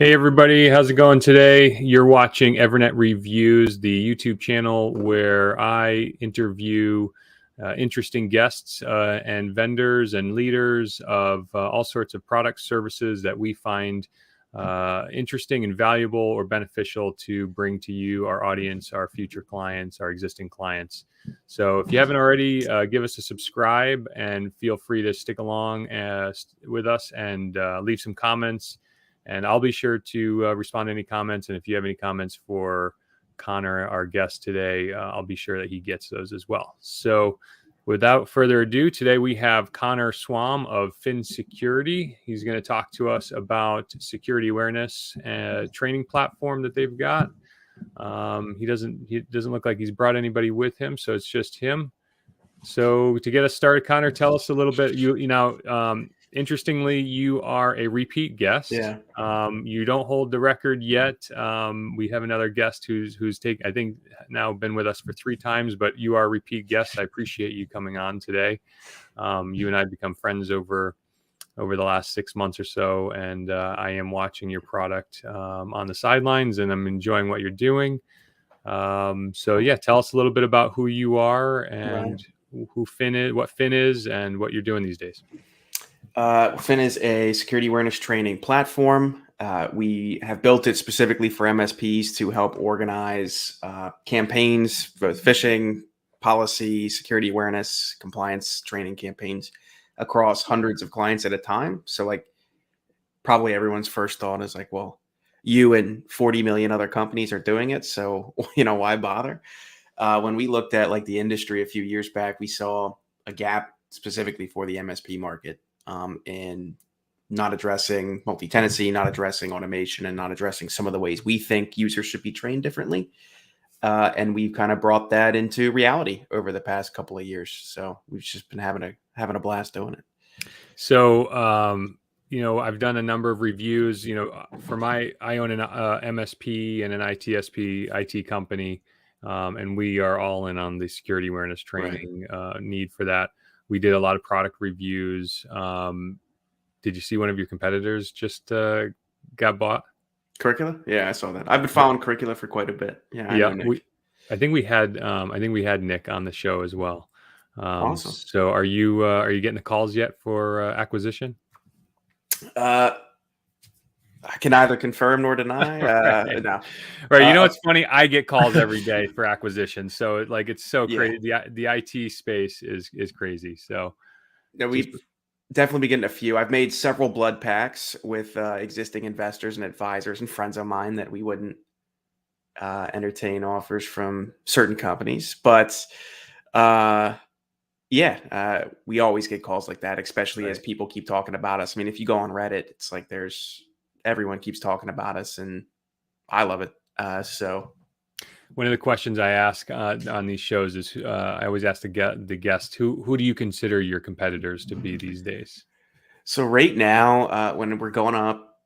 Hey everybody, how's it going today? You're watching EVERNET Reviews, the YouTube channel where I interview interesting guests and vendors and leaders of all sorts of products, services that we find interesting and valuable or beneficial to bring to you, our audience, our future clients, our existing clients. So if you haven't already, give us a subscribe and feel free to stick along with us and leave some comments. And I'll be sure to respond to any comments. And if you have any comments for Connor, our guest today, I'll be sure that he gets those as well. So without further ado, today we have Connor Swalm of Phin Security. He's going to talk to us about security awareness training platform that they've got. He doesn't look like he's brought anybody with him, so it's just him. So to get us started, Connor, tell us a little bit. Interestingly, you are a repeat guest. Yeah. You don't hold the record yet. We have another guest who's I think now been with us for 3 times, but you are a repeat guest. I appreciate you coming on today. You and I have become friends over the last 6 months or so, and I am watching your product on the sidelines, and I'm enjoying what you're doing. So yeah, tell us a little bit about who you are and who Phin is, what Phin is, and what you're doing these days. Phin is a security awareness training platform. We have built it specifically for MSPs to help organize campaigns, both phishing, policy, security awareness, compliance training campaigns across hundreds of clients at a time. So like probably everyone's first thought is like, well, you and 40 million other companies are doing it. So, why bother? When we looked at like the industry a few years back, we saw a gap specifically for the MSP market. And not addressing multi-tenancy, not addressing automation, and not addressing some of the ways we think users should be trained differently. And we've kind of brought that into reality over the past couple of years. So we've just been having a blast doing it. So, I've done a number of reviews, I own an MSP and an ITSP IT company, and we are all in on the security awareness training need for that. We did a lot of product reviews. Did you see one of your competitors just got bought? Curricula? Yeah, I saw that. I've been following Curricula for quite a bit. Yeah, I know Nick. I think we had Nick on the show as well. Awesome. So are you getting the calls yet for acquisition? I can neither confirm nor deny. No. Right. It's funny. I get calls every day for acquisition. So it's so crazy. The IT space is crazy. So we've definitely been getting a few. I've made several blood pacts with existing investors and advisors and friends of mine that we wouldn't entertain offers from certain companies. But we always get calls like that, especially as people keep talking about us. I mean, if you go on Reddit, it's like everyone keeps talking about us, and I love it. So one of the questions I ask on these shows is I always ask the guest, who do you consider your competitors to be these days? So right now, when we're going up,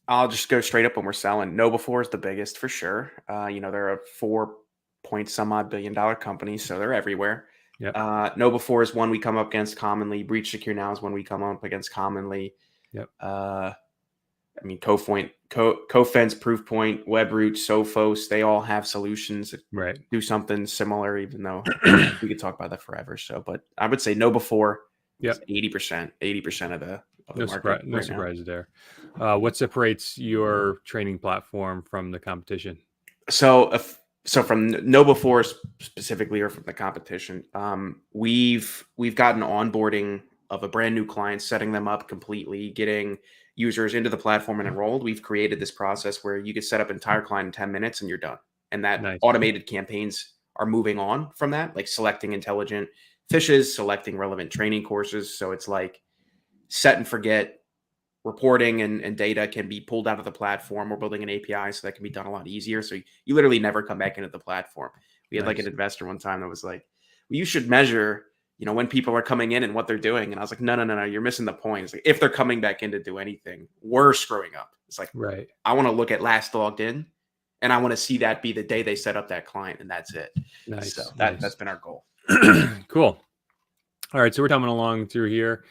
I'll just go straight up when we're selling. KnowBe4 is the biggest for sure. They're a $4-point-some-odd billion company, so they're everywhere. Yep. KnowBe4 is one we come up against commonly. Breach Secure Now is one we come up against commonly. Yep. Cofence, Proofpoint, Webroot, Sophos, they all have solutions that do something similar, even though we could talk about that forever. So, but I would say KnowBe4 is 80% of the market. No surprise there. What separates your training platform from the competition? So from KnowBe4 specifically, or from the competition, we've gotten onboarding of a brand new client, setting them up completely, getting users into the platform and enrolled. We've created this process where you could set up an entire client in 10 minutes and you're done. And that automated campaigns are moving on from that, like selecting intelligent fishes, selecting relevant training courses. So it's like set and forget. Reporting and data can be pulled out of the platform. We're building an API so that can be done a lot easier. So you literally never come back into the platform. We had like an investor one time that was like, well, you should measure when people are coming in and what they're doing. And I was like, no, you're missing the point. It's like, if they're coming back in to do anything, we're screwing up. It's like, I want to look at last logged in, and I want to see that be the day they set up that client, and that's it. So that's been our goal. Cool. All right. So we're coming along through here.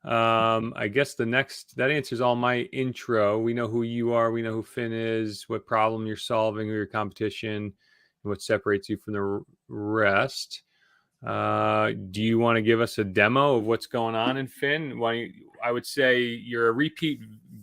I guess that answers all my intro. We know who you are. We know who Phin is, what problem you're solving, who your competition, and what separates you from the rest. Do you want to give us a demo of what's going on in Phin? I would say you're a repeat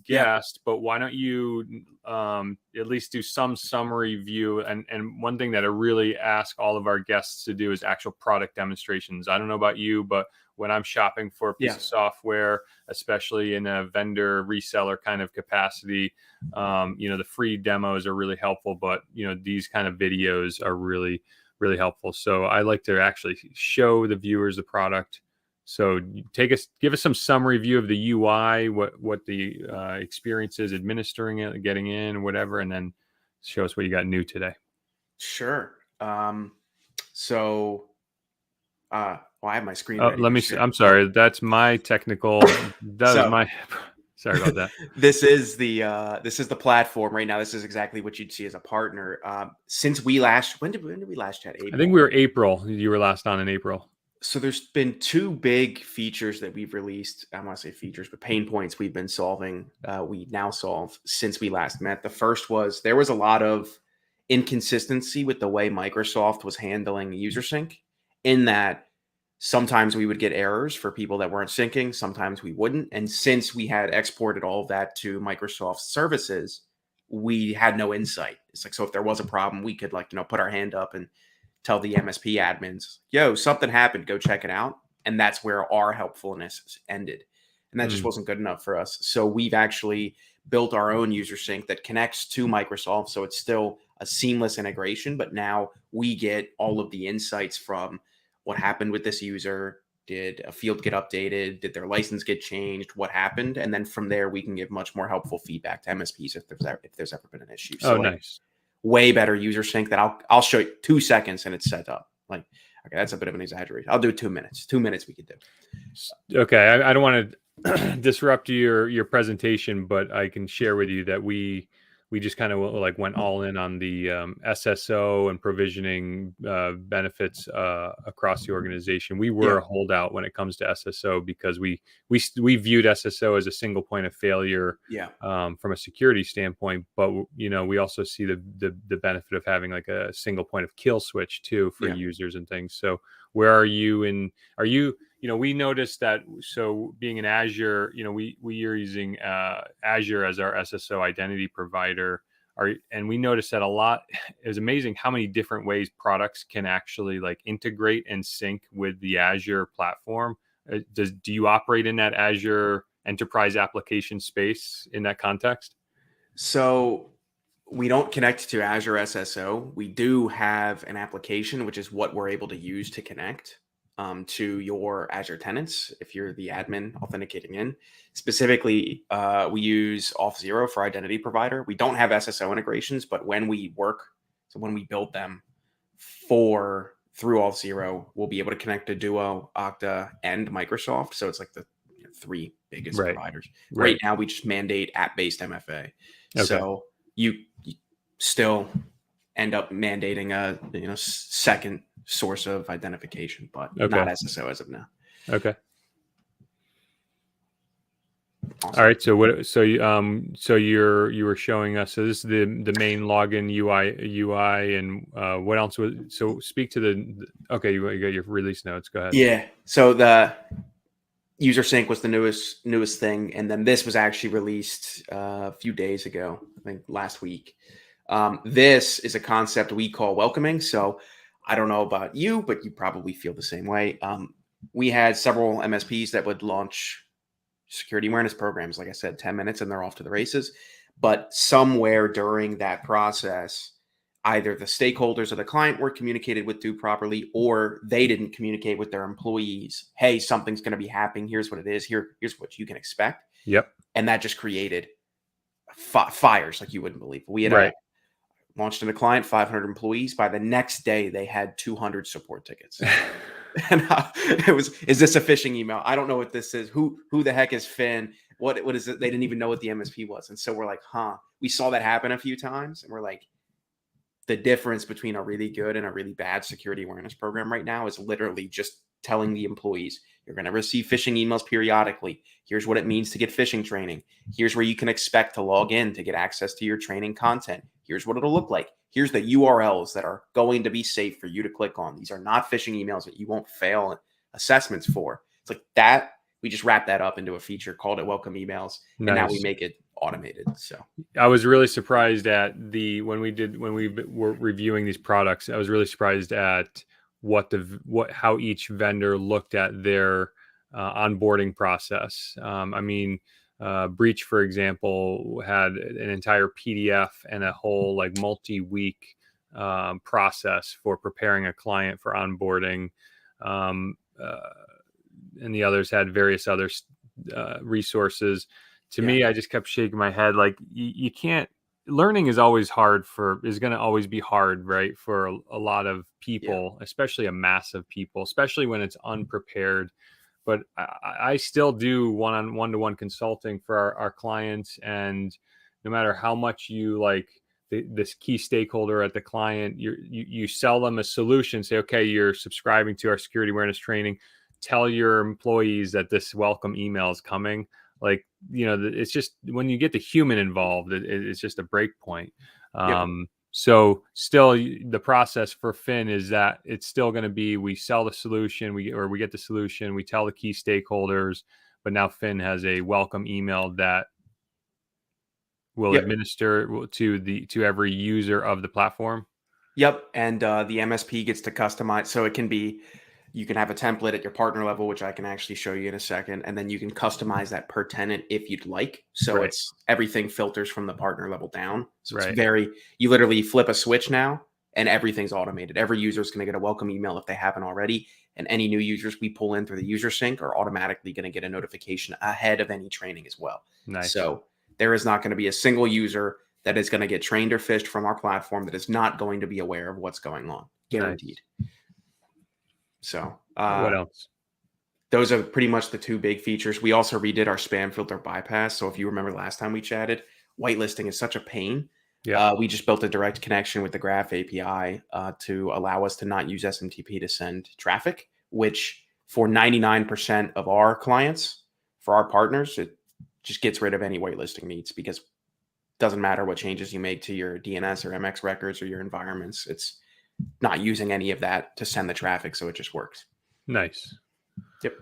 Yeah. guest, but why don't you at least do some summary view? And one thing that I really ask all of our guests to do is actual product demonstrations. I don't know about you, but when I'm shopping for a piece of software, especially in a vendor reseller kind of capacity, the free demos are really helpful, but these kind of videos are really helpful. So I like to actually show the viewers the product. So give us some summary view of the UI, what the experience is administering it, getting in, whatever, and then show us what you got new today. Sure. I have my screen Oh, ready. let me see. I'm sorry. That's my technical. Sorry about that. This is the platform right now. This is exactly what you'd see as a partner. Since when did we last chat? April. I think we were April. You were last on in April. So there's been two big features that we've released. I want to say features, but pain points we've been solving. We now solve since we last met. The first was there was a lot of inconsistency with the way Microsoft was handling user sync, in that sometimes we would get errors for people that weren't syncing, sometimes we wouldn't. And since we had exported all of that to Microsoft services, we had no insight. It's like, so if there was a problem, we could put our hand up and tell the MSP admins, yo, something happened, go check it out. And that's where our helpfulness ended. And that just wasn't good enough for us. So we've actually built our own user sync that connects to Microsoft. So it's still a seamless integration, but now we get all of the insights from what happened with this user. Did a field get updated? Did their license get changed? What happened? And then from there, we can give much more helpful feedback to MSPs if there's ever been an issue. So nice. Way better user sync that I'll show you 2 seconds and it's set up. Okay, that's a bit of an exaggeration. I'll do 2 minutes. 2 minutes we could do. Okay, I don't want to disrupt your presentation, but I can share with you that we just kind of went all in on the SSO and provisioning benefits across the organization. We were a holdout when it comes to SSO because we viewed SSO as a single point of failure from a security standpoint. But we also see the benefit of having like a single point of kill switch too for users and things. So where are you we noticed that, so being in Azure, we are using Azure as our SSO identity provider. And we noticed that a lot. It was amazing how many different ways products can actually integrate and sync with the Azure platform. Do you operate in that Azure enterprise application space in that context? So we don't connect to Azure SSO. We do have an application, which is what we're able to use to connect to your Azure tenants if you're the admin authenticating in. Specifically, we use Auth0 for identity provider. We don't have SSO integrations, but when we build them through Auth0, we'll be able to connect to Duo, Okta, and Microsoft. So it's like the 3 biggest providers. Right now, we just mandate app-based MFA. Okay. So you still end up mandating a second source of identification, but not SSO as of now. Okay. Awesome. All right. So you were showing us. So this is the main login UI, and what else was? So speak to you got your release notes. Go ahead. Yeah. So the user sync was the newest thing, and then this was actually released a few days ago. I think last week. This is a concept we call welcoming. So I don't know about you, but you probably feel the same way. We had several MSPs that would launch security awareness programs, like I said, 10 minutes and they're off to the races. But somewhere during that process, either the stakeholders of the client weren't communicated with too properly, or they didn't communicate with their employees. Hey, something's going to be happening. Here's what it is. Here's what you can expect. Yep. And that just created fires like you wouldn't believe. We had launched in a client, 500 employees. By the next day, they had 200 support tickets. And is this a phishing email? I don't know what this is. Who the heck is Phin? What is it? They didn't even know what the MSP was. And so we're like, we saw that happen a few times. And we're like, the difference between a really good and a really bad security awareness program right now is literally just telling the employees, you're going to receive phishing emails periodically. Here's what it means to get phishing training. Here's where you can expect to log in to get access to your training content. Here's what it'll look like. Here's the URLs that are going to be safe for you to click on. These are not phishing emails that you won't fail assessments for. It's like that. We just wrap that up into a feature, called it welcome emails. Nice. And now we make it automated. So I was really surprised at when we were reviewing these products. I was really surprised at how each vendor looked at their onboarding process. I mean, Breach, for example, had an entire PDF and a whole like multi-week process for preparing a client for onboarding. And the others had various other resources. To me, I just kept shaking my head. Like you can't. Learning is going to always be hard, right? For a lot of people, especially a mass of people, especially when it's unprepared. But I still do one-to-one consulting for our clients, and no matter how much you like this key stakeholder at the client, you sell them a solution. Say, okay, you're subscribing to our security awareness training. Tell your employees that this welcome email is coming. Like, it's just when you get the human involved, it's just a break point. So still the process for Phin is that it's still going to be, we sell the solution, we get the solution, we tell the key stakeholders, but now Phin has a welcome email that will administer to every user of the platform. Yep. And the MSP gets to customize. So it can be, you can have a template at your partner level, which I can actually show you in a second. And then you can customize that per tenant if you'd like. So it's everything filters from the partner level down. So it's you literally flip a switch now and everything's automated. Every user is going to get a welcome email if they haven't already. And any new users we pull in through the user sync are automatically going to get a notification ahead of any training as well. Nice. So there is not going to be a single user that is going to get trained or phished from our platform that is not going to be aware of what's going on. Guaranteed. Nice. So what else? Those are pretty much the two big features. We also redid our spam filter bypass. So if you remember last time we chatted, whitelisting is such a pain. We just built a direct connection with the Graph API to allow us to not use SMTP to send traffic, which for 99% of our clients, for our partners, it just gets rid of any whitelisting needs, because it doesn't matter what changes you make to your DNS or MX records or your environments. It's not using any of that to send the traffic, so it just works. Nice. Yep.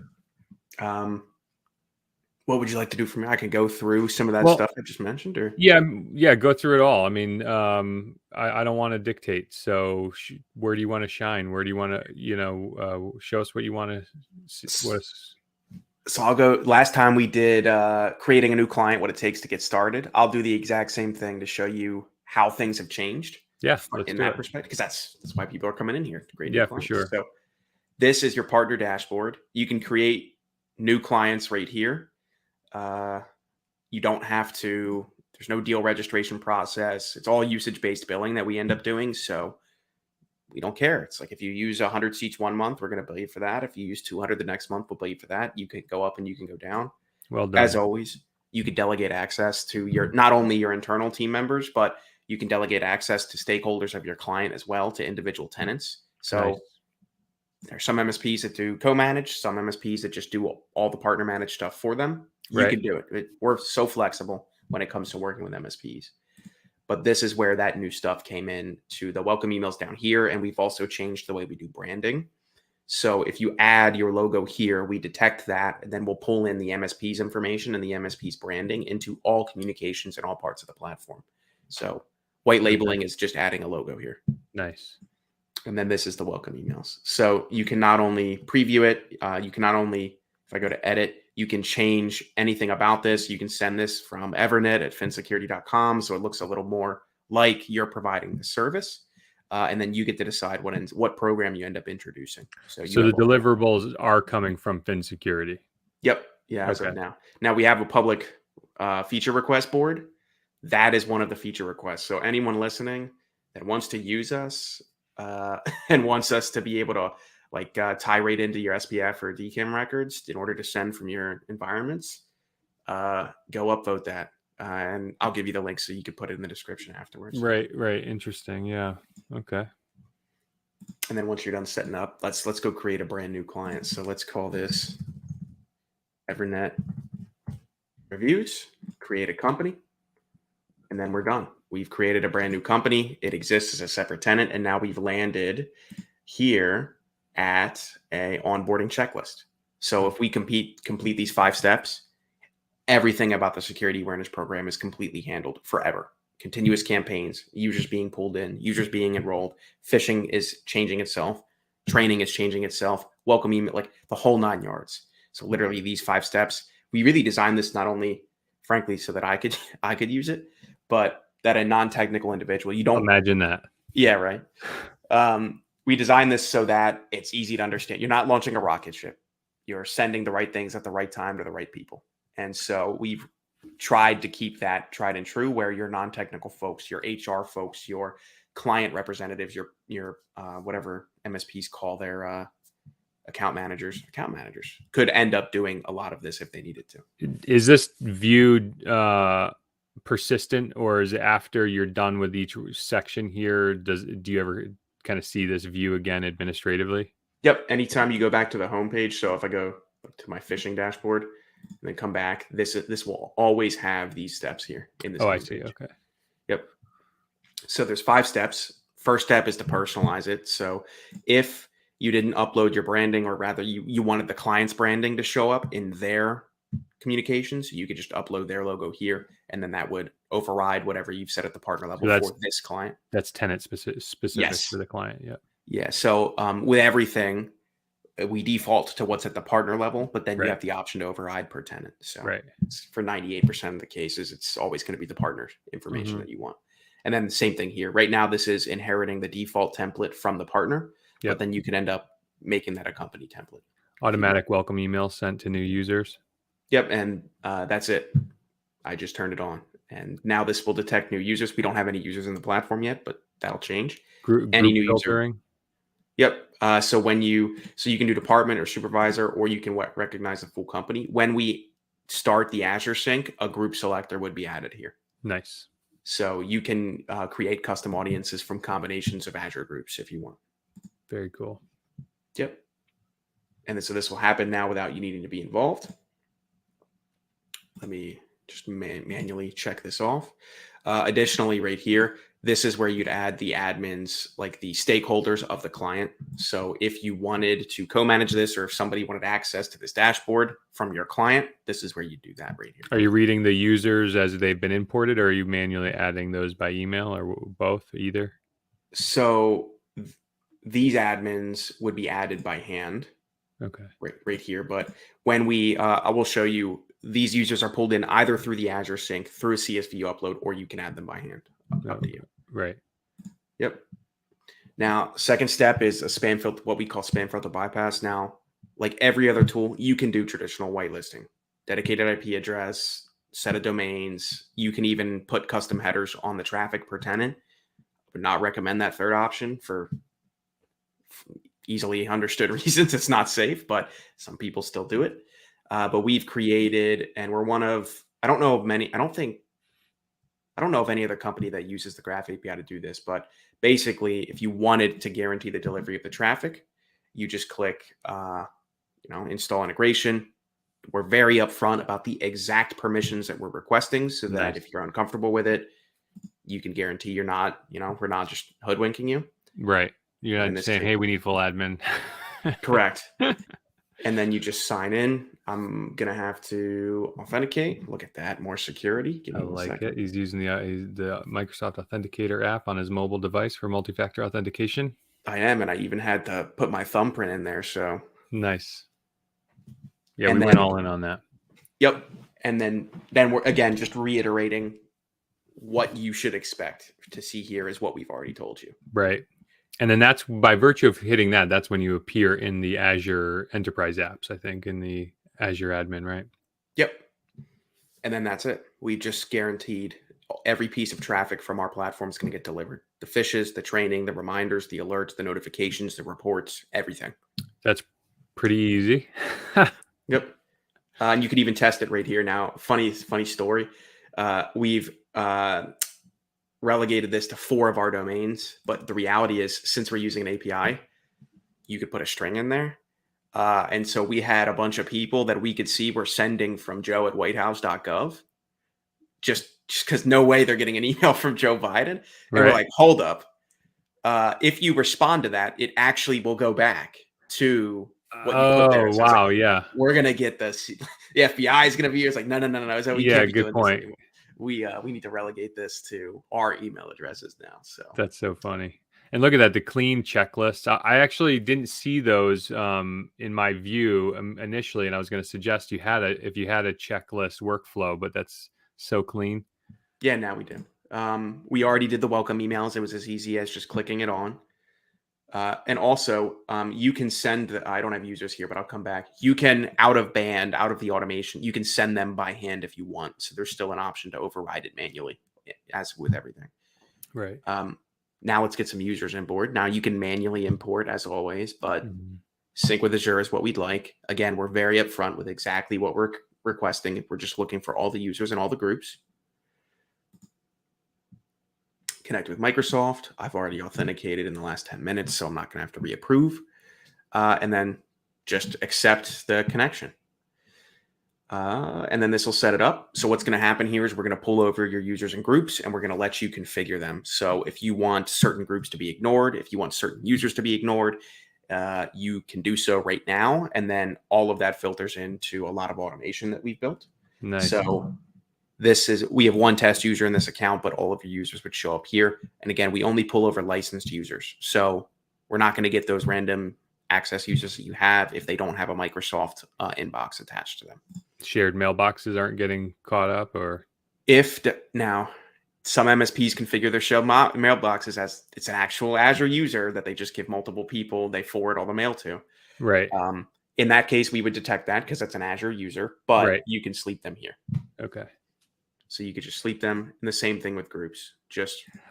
What would you like to do for me? I can go through some of that stuff I just mentioned, or go through it all. I mean, I don't want to dictate. So where do you want to shine? Where do you want to, show us what you want to see? So I'll go. Last time we did creating a new client, what it takes to get started. I'll do the exact same thing to show you how things have changed. Yeah, in that perspective, because that's why people are coming in here to create new clients. For sure. So this is your partner dashboard. You can create new clients right here. You don't have to. There's no deal registration process. It's all usage-based billing that we end up doing. So we don't care. It's like if you use 100 seats one month, we're going to bill you for that. If you use 200 the next month, we'll bill you for that. You can go up and you can go down. Well done. As always, you could delegate access to not only your internal team members, but you can delegate access to stakeholders of your client as well, to individual tenants. So there's some MSPs that do co-manage, some MSPs that just do all the partner managed stuff for them. You can do it. We're so flexible when it comes to working with MSPs. But this is where that new stuff came in to the welcome emails down here. And we've also changed the way we do branding. So if you add your logo here, we detect that, and then we'll pull in the MSP's information and the MSP's branding into all communications in all parts of the platform. So white labeling is just adding a logo here. Nice. And then this is the welcome emails. So you can not only preview it, you can not only, if I go to edit, you can change anything about this. You can send this from EVERNET at phinsecurity.com. So it looks a little more like you're providing the service. And then you get to decide what program you end up introducing. So the deliverables are coming from Phin Security. Yep. Yeah. As of now. Now we have a public feature request board. That is one of the feature requests. So anyone listening that wants to use us and wants us to be able to tie right into your SPF or DKIM records in order to send from your environments, go upvote that. And I'll give you the link so you can put it in the description afterwards. Right. Interesting. Yeah. Okay. And then once you're done setting up, let's go create a brand new client. So let's call this EVERNET Reviews, create a company, and then we're done. We've created a brand new company. It exists as a separate tenant, and now we've landed here at a onboarding checklist. So if we complete these 5 steps, everything about the security awareness program is completely handled forever. Continuous campaigns, users being pulled in, users being enrolled, phishing is changing itself, training is changing itself, welcome email, like the whole 9 yards. So literally these 5 steps, we really designed this not only, frankly, so that I could use it, but that a non-technical individual, you don't imagine that. Yeah, right. We designed this so that it's easy to understand. You're not launching a rocket ship. You're sending the right things at the right time to the right people. And so we've tried to keep that tried and true, where your non-technical folks, your HR folks, your client representatives, your whatever MSPs call their account managers could end up doing a lot of this if they needed to. Is this viewed persistent, or is it after you're done with each section here? Do you ever kind of see this view again administratively? Yep. Anytime you go back to the homepage. So if I go to my phishing dashboard and then come back, this will always have these steps here in this. Oh, I see. Okay. Yep. So there's 5 steps. First step is to personalize it. So if you didn't upload your branding, or rather you wanted the client's branding to show up in their communications, you could just upload their logo here, and then that would override whatever you've set at the partner level for this client. That's tenant specific for the client. Yeah. Yeah. So with everything, we default to what's at the partner level, but then you have the option to override per tenant. So for 98% of the cases, it's always going to be the partner information that you want. And then the same thing here. Right now, this is inheriting the default template from the partner, but then you can end up making that a company template. Automatic welcome email sent to new users. Yep. And that's it. I just turned it on. And now this will detect new users. We don't have any users in the platform yet, but that'll change. Group new filtering. User. Yep. So you can do department or supervisor, or you can recognize the full company. When we start the Azure sync, a group selector would be added here. Nice. So you can create custom audiences from combinations of Azure groups if you want. Very cool. Yep. And then, so this will happen now without you needing to be involved. Let me just manually check this off. Additionally, right here, this is where you'd add the admins, like the stakeholders of the client. So if you wanted to co-manage this, or if somebody wanted access to this dashboard from your client, this is where you do that right here. Are you reading the users as they've been imported, or are you manually adding those by email, or both, either? So these admins would be added by hand. Okay. Right here. But when I will show you, these users are pulled in either through the Azure sync, through a CSV upload, or you can add them by hand. Up to you. Right. Yep. Now, second step is a spam filter, what we call spam filter bypass. Now, like every other tool, you can do traditional whitelisting, dedicated IP address, set of domains. You can even put custom headers on the traffic per tenant. I would not recommend that third option for easily understood reasons. It's not safe, but some people still do it. But we've created, and we're one of, I don't know of any other company that uses the Graph API to do this, but basically, if you wanted to guarantee the delivery of the traffic, you just click, install integration. We're very upfront about the exact permissions that we're requesting, so that if you're uncomfortable with it, you can guarantee you're not, we're not just hoodwinking you. Right. You're not saying, hey, we need full admin. Correct. And then you just sign in. I'm going to have to authenticate. Look at that. More security. I like it. He's using the Microsoft Authenticator app on his mobile device for multi-factor authentication. I am. And I even had to put my thumbprint in there. So nice. Yeah, we went all in on that. Yep. And then we're, again, just reiterating what you should expect to see here is what we've already told you. Right. And then that's by virtue of hitting that, that's when you appear in the Azure Enterprise apps, I think, in the Azure admin, right? Yep. And then that's it. We just guaranteed every piece of traffic from our platform is going to get delivered. The fishes, the training, the reminders, the alerts, the notifications, the reports, everything. That's pretty easy. Yep. And you could even test it right here. Now, funny story. We've relegated this to 4 of our domains, but the reality is, since we're using an API, you could put a string in there. And so we had a bunch of people that we could see were sending from joe@whitehouse.gov just because no way they're getting an email from Joe Biden. And we're Right. like, hold up. If you respond to that, it actually will go back to what you put there. Oh, So I was like, wow. Yeah. we're going to get this. The FBI is going to be here. It's like, no. So we Yeah. can't be Good doing this point. anymore. We need to relegate this to our email addresses now. So That's so funny. And look at that, the clean checklist. I actually didn't see those in my view initially, and I was going to suggest if you had a checklist workflow, but that's so clean. yeah, now we do. We already did the welcome emails. It was as easy as just clicking it on. And also, you can send I don't have users here, but I'll come back. You can out of the automation, you can send them by hand if you want. So there's still an option to override it manually, as with everything. Right. Now let's get some users on board. Now you can manually import as always, but Mhm. sync with Azure is what we'd like. Again, we're very upfront with exactly what we're requesting. We're just looking for all the users and all the groups. Connect with Microsoft. I've already authenticated in the last 10 minutes, so I'm not going to have to reapprove. And then just accept the connection. And then this will set it up. So what's going to happen here is we're going to pull over your users and groups, and we're going to let you configure them. So if you want certain groups to be ignored, if you want certain users to be ignored, you can do so right now. And then all of that filters into a lot of automation that we've built. Nice. So we have one test user in this account, but all of your users would show up here. And again, we only pull over licensed users. So we're not going to get those random access users that you have if they don't have a Microsoft inbox attached to them. Shared mailboxes aren't getting caught up, or Now some MSPs configure their shared mailboxes as it's an actual Azure user that they just give multiple people, they forward all the mail to. right. In that case, we would detect that because that's an Azure user, but Right. you can sleep them here. Okay. So you could just sleep them. And the same thing with groups. I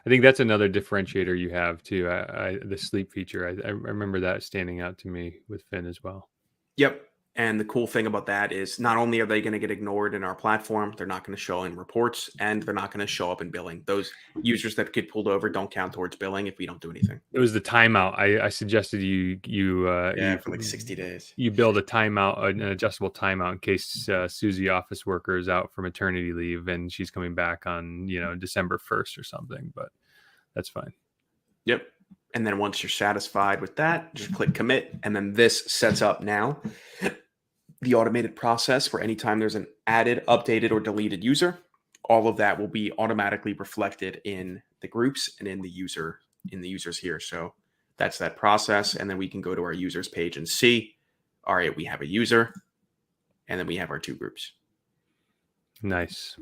think that's another differentiator you have too. The sleep feature. I remember that standing out to me with Phin as well. Yep. And the cool thing about that is not only are they going to get ignored in our platform, they're not going to show in reports, and they're not going to show up in billing. Those users that get pulled over don't count towards billing if we don't do anything. It was the timeout. I suggested you For like 60 days. You build a timeout, an adjustable timeout in case Susie, office worker, is out for maternity leave and she's coming back on December 1st or something. But that's fine. Yep. And then once you're satisfied with that, just click commit, and then this sets up now the automated process for anytime there's an added, updated, or deleted user. All of that will be automatically reflected in the groups and in the users here. So that's that process. And then we can go to our users page and see, all right, we have a user, and then we have our two groups. Nice.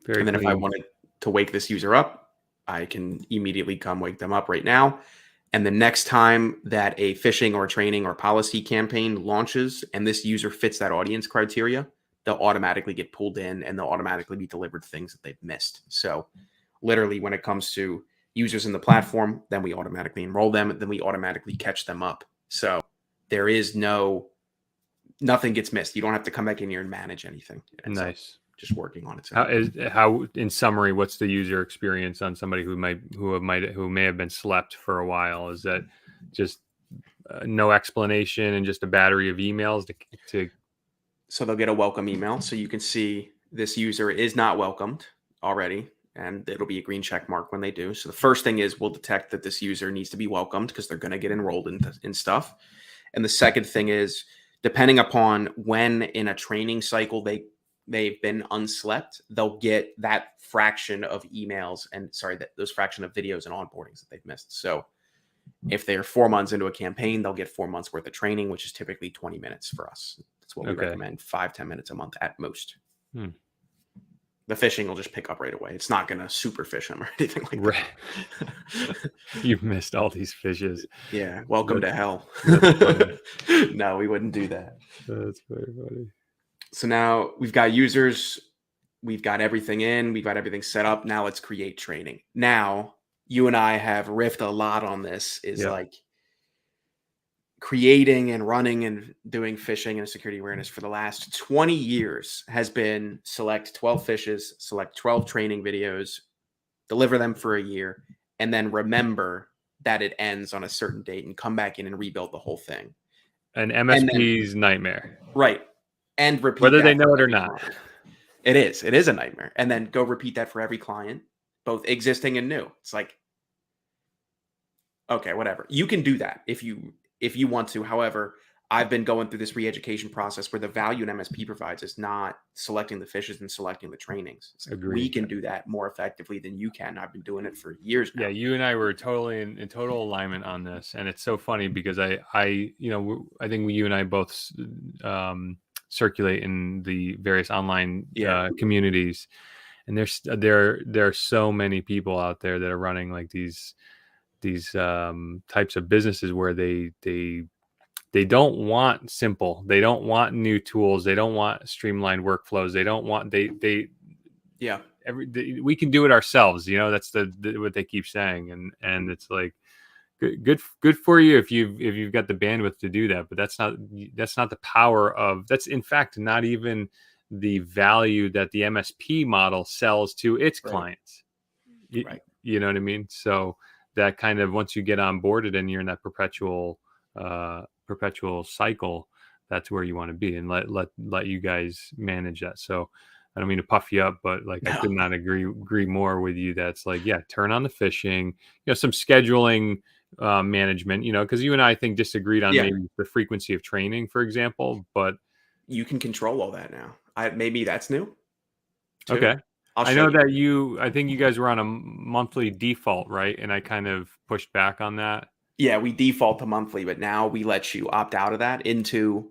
And then if I wanted to wake this user up, I can immediately come wake them up right now. And the next time that a phishing or training or policy campaign launches and this user fits that audience criteria, they'll automatically get pulled in and they'll automatically be delivered things that they've missed. So literally when it comes to users in the platform, then we automatically enroll them, then we automatically catch them up. So there is nothing gets missed. You don't have to come back in here and manage anything. Nice. Just working on it. How in summary, what's the user experience on somebody who may have been slept for a while? Is that just no explanation and just a battery of emails to So they'll get a welcome email. So you can see this user is not welcomed already, and it'll be a green check mark when they do. So the first thing is we'll detect that this user needs to be welcomed because they're going to get enrolled in stuff. And the second thing is, depending upon when in a training cycle they've been unslept, they'll get that fraction of emails those fraction of videos and onboardings that they've missed. So if they're 4 months into a campaign, they'll get 4 months worth of training, which is typically 20 minutes for us. That's what we recommend, 5-10 minutes a month at most. The phishing will just pick up right away. It's not going to super fish them or anything like that. You've missed all these fishes. Yeah. Welcome to hell. No, we wouldn't do that. That's very funny. So now we've got users, we've got everything in, we've got everything set up. Now let's create training. Now you and I have riffed a lot on this like creating and running and doing phishing and security awareness for the last 20 years has been select 12 fishes, select 12 training videos, deliver them for a year, and then remember that it ends on a certain date and come back in and rebuild the whole thing. An And then, MSP's nightmare, right. And repeat whether they that know for it or every not. client. It is a nightmare. And then go repeat that for every client, both existing and new. It's like, okay, whatever. You can do that if you want to. However, I've been going through this re-education process where the value an MSP provides is not selecting the fishes and selecting the trainings. It's like, we Agreed. can do that more effectively than you can. I've been doing it for years now. Yeah, you and I were totally in total alignment on this, and it's so funny because I think you and I both circulate in the various online communities, and there are so many people out there that are running like these types of businesses where they don't want simple, they don't want new tools, they don't want streamlined workflows, they don't want yeah. we can do it ourselves. That's what they keep saying, and it's like good for you if you've got the bandwidth to do that, but that's not the power of, that's in fact not even the value that the MSP model sells to its clients. Right. You know what I mean? So that kind of, once you get onboarded and you're in that perpetual cycle, that's where you want to be, and let you guys manage that. So I don't mean to puff you up, but like, I could not agree more with you. That's like, yeah, turn on the phishing, some scheduling, management, because you and I think disagreed on maybe the frequency of training, for example, but you can control all that now. Maybe that's new too. Okay. I know that I think you guys were on a monthly default, right? And I kind of pushed back on that. Yeah, we default to monthly, but now we let you opt out of that into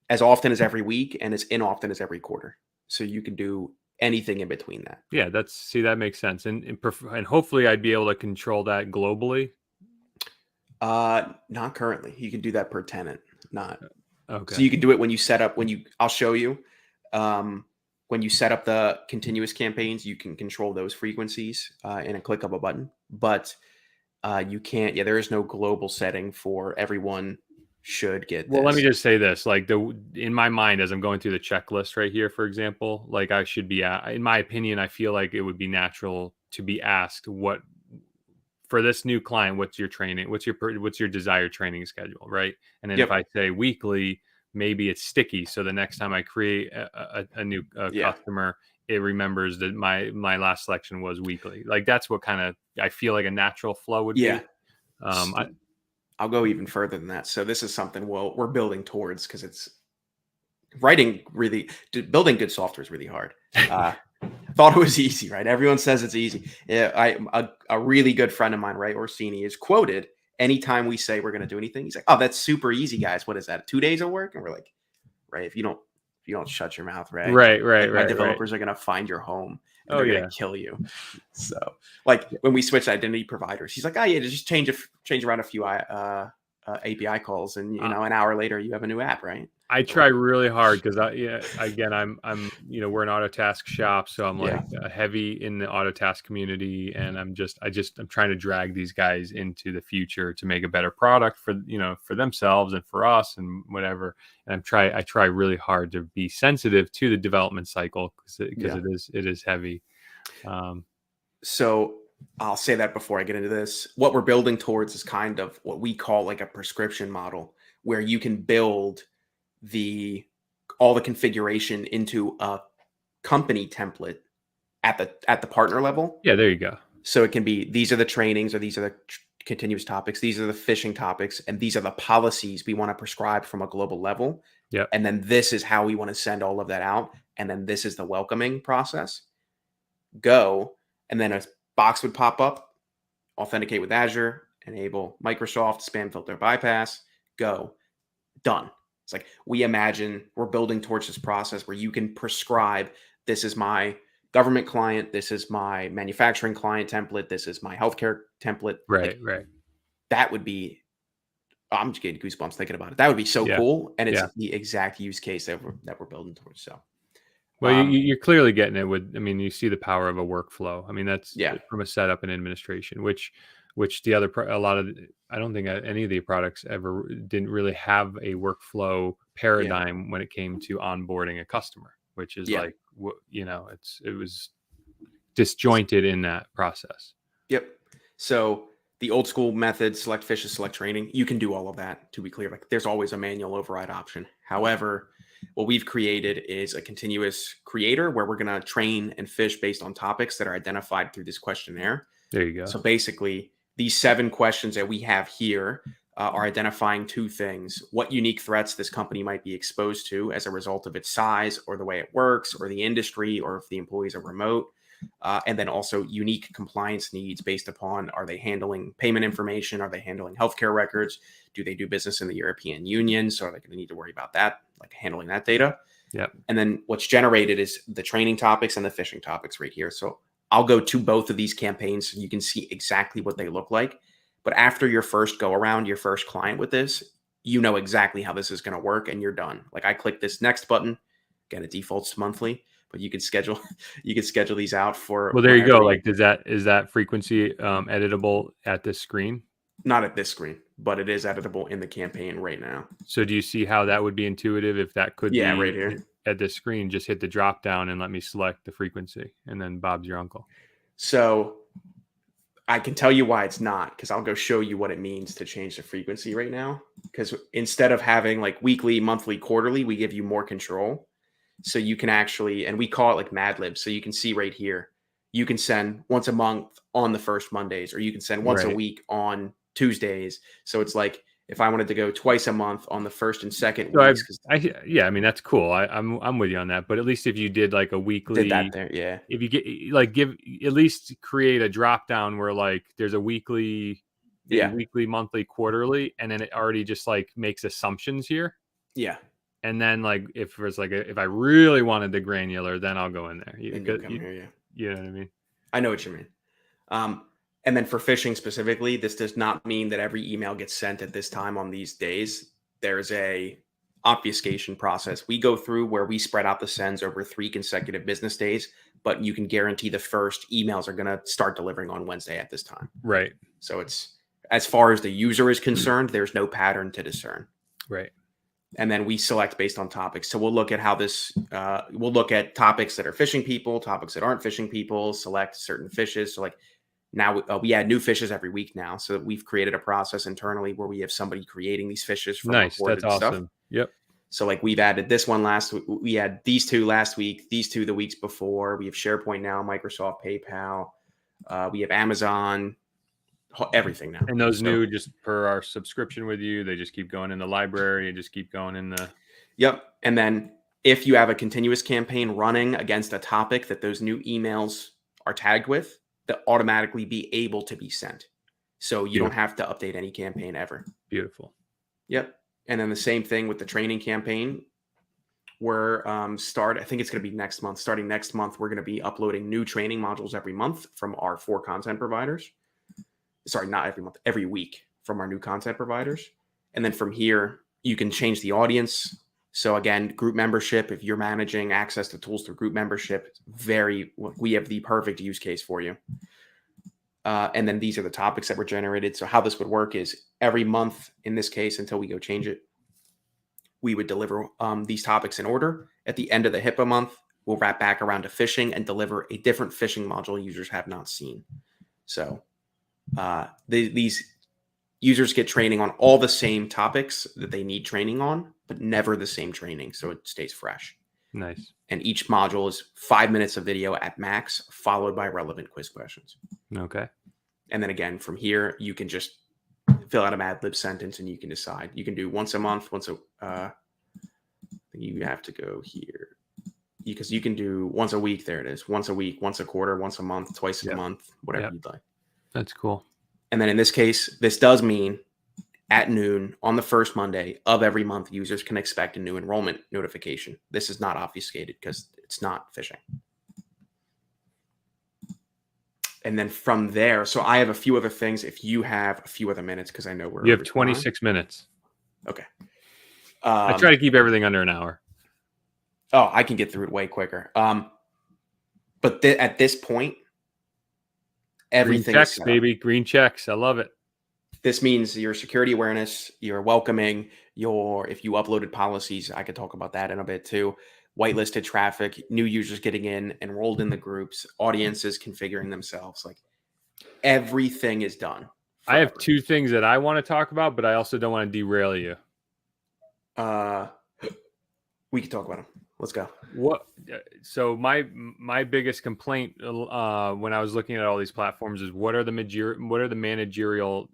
as often as every week and as inoften as every quarter. So you can do anything in between that. Yeah, that makes sense. And hopefully I'd be able to control that globally. Not currently. You can do that per tenant, not. Okay. So you can do it when you set up, I'll show you. When you set up the continuous campaigns, you can control those frequencies in a click of a button, but you can't. Yeah, there is no global setting for everyone should get. Well, let me just say this: like in my mind, as I'm going through the checklist right here, for example, like I should be, in my opinion, I feel like it would be natural to be asked, what for this new client, what's your training? What's your desired training schedule, right? And then if I say weekly, maybe it's sticky. So the next time I create a new customer, it remembers that my last selection was weekly. Like, that's what kind of, I feel like a natural flow would be. I'll go even further than that. So this is something we're building towards, because it's building good software is really hard. Thought it was easy, right? Everyone says it's easy. Yeah, a really good friend of mine, Ray Orsini, is quoted anytime we say we're going to do anything. He's like, "Oh, that's super easy, guys. What is that? 2 days of work?" And we're like, "Ray, if you don't shut your mouth, Ray, my developers are going to find your home and they're going to kill you." So, like, when we switched identity providers, he's like, "Oh yeah, just change around a few API calls, and an hour later you have a new app, right?" I try really hard because again, I'm we're an Autotask shop, so I'm like heavy in the Autotask community, and I'm trying to drag these guys into the future to make a better product for themselves and for us and whatever. And I try really hard to be sensitive to the development cycle because it is heavy. So I'll say that before I get into this. What we're building towards is kind of what we call like a prescription model, where you can build all the configuration into a company template at the partner level. Yeah, there you go. So it can be, these are the trainings, or these are the continuous topics, these are the phishing topics, and these are the policies we want to prescribe from a global level. Yeah. And then this is how we want to send all of that out. And then this is the welcoming process. Go. And then a box would pop up, authenticate with Azure, enable Microsoft spam filter bypass, go, done. It's like, we're building towards this process where you can prescribe, this is my government client, this is my manufacturing client template, this is my healthcare template. Right. That would be, I'm just getting goosebumps thinking about it. That would be so cool. And it's the exact use case that we're building towards. So, well, you're clearly getting it you see the power of a workflow. I mean, that's from a setup and administration, which I don't think any of the products ever didn't really have a workflow paradigm when it came to onboarding a customer, which is like, it was disjointed in that process. Yep. So The old school method, select fishes, select training, you can do all of that, to be clear. Like there's always a manual override option. However, what we've created is a continuous creator where we're going to train and fish based on topics that are identified through this questionnaire. There you go. So basically, these 7 questions that we have here are identifying 2 things: what unique threats this company might be exposed to as a result of its size or the way it works or the industry or if the employees are remote. And then also unique compliance needs based upon, are they handling payment information? Are they handling healthcare records? Do they do business in the European Union? So are they going to need to worry about that, like handling that data? Yep. And then what's generated is the training topics and the phishing topics right here. So I'll go to both of these campaigns so you can see exactly what they look like. But after your first go around, your first client with this, you know exactly how this is going to work and you're done. Like I click this next button, again, it defaults to monthly, but you can schedule these out for. Well, there you go. Like, is that frequency editable at this screen? Not at this screen, but it is editable in the campaign right now. So do you see how that would be intuitive if that could be right here at this screen? Just hit the drop down and let me select the frequency, and then Bob's your uncle. So I can tell you why it's not, because I'll go show you what it means to change the frequency right now. Because instead of having like weekly, monthly, quarterly, we give you more control. So you can actually, and we call it like Mad Libs. So you can see right here, you can send once a month on the first Mondays, or you can send once a week on Tuesdays. So it's like if I wanted to go twice a month on the first and second weeks. Yeah, I mean that's cool. I'm with you on that. But at least if you did like a weekly, did that there, yeah. If you get like at least create a drop down where like there's a weekly, weekly, monthly, quarterly, and then it already just like makes assumptions here. Yeah. And then like if there's like if I really wanted the granular, then I'll go in there. You know what I mean? I know what you mean. And then for phishing specifically, this does not mean that every email gets sent at this time on these days. There's a obfuscation process we go through where we spread out the sends over 3 consecutive business days, but you can guarantee the first emails are going to start delivering on Wednesday at this time. Right. So it's, as far as the user is concerned, there's no pattern to discern. Right. And then we select based on topics. So we'll look at how this, we'll look at topics that are phishing people, topics that aren't phishing people, select certain fishes. So like now we add new fishes every week now. So we've created a process internally where we have somebody creating these fishes. From nice. That's awesome. Stuff. Yep. So like we've added this one last week. We had these 2 last week, these 2 the weeks before. We have SharePoint now, Microsoft, PayPal. We have Amazon, everything now. And those new, just per our subscription with you, they just keep going in the library and just keep going in the. Yep. And then if you have a continuous campaign running against a topic that those new emails are tagged with, they'll automatically be able to be sent. So you don't have to update any campaign ever. Beautiful. Yep. And then the same thing with the training campaign. We're I think it's going to be next month. Starting next month, we're going to be uploading new training modules every month from our 4 content providers. Sorry, not every month, every week from our new content providers. And then from here, you can change the audience. So again, group membership, if you're managing access to tools through group membership, we have the perfect use case for you. And then these are the topics that were generated. So how this would work is every month, in this case, until we go change it, we would deliver these topics in order. At the end of the HIPAA month, we'll wrap back around to phishing and deliver a different phishing module users have not seen. So these users get training on all the same topics that they need training on, but never the same training. So it stays fresh. Nice. And each module is 5 minutes of video at max, followed by relevant quiz questions. Okay. And then again, from here, you can just fill out a Mad Lib sentence and you can decide. You can do once a month, you have to go here because you can do once a week. There it is. Once a week, once a quarter, once a month, twice a month, whatever you'd like. That's cool. And then in this case, this does mean at noon on the first Monday of every month, users can expect a new enrollment notification. This is not obfuscated because it's not phishing. And then from there, so I have a few other things. If you have a few other minutes, because I know you have 26 minutes. Okay. I try to keep everything under an hour. Oh, I can get through it way quicker. But at this point, everything green checks, is baby. Green checks. I love it. This means your security awareness, your welcoming, if you uploaded policies, I could talk about that in a bit too. Whitelisted traffic, new users getting in, enrolled in the groups, audiences configuring themselves. Like everything is done I have two things that I want to talk about, but I also don't want to derail you. We can talk about them. Let's go. So my biggest complaint when I was looking at all these platforms is what are the managerial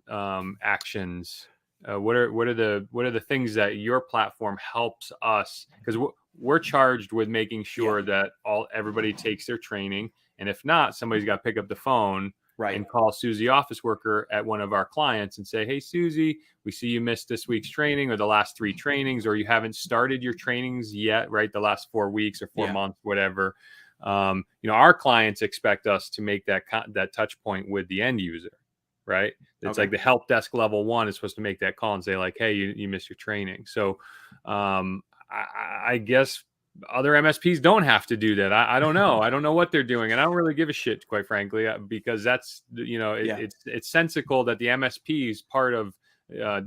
actions? What are the things that your platform helps us? Because we're charged with making sure that everybody takes their training, and if not, somebody's got to pick up the phone and call Susie, office worker at one of our clients, and say, "Hey, Susie, we see you missed this week's training or the last 3 trainings, or you haven't started your trainings yet, right? The last 4 weeks or 4 months, whatever." Our clients expect us to make that touch point with the end user, right? It's like the help desk level 1 is supposed to make that call and say like, "Hey, you missed your training." So I guess other MSPs don't have to do that. I don't know. I don't know what they're doing, and I don't really give a shit, quite frankly, because that's it's sensical that the MSP is part of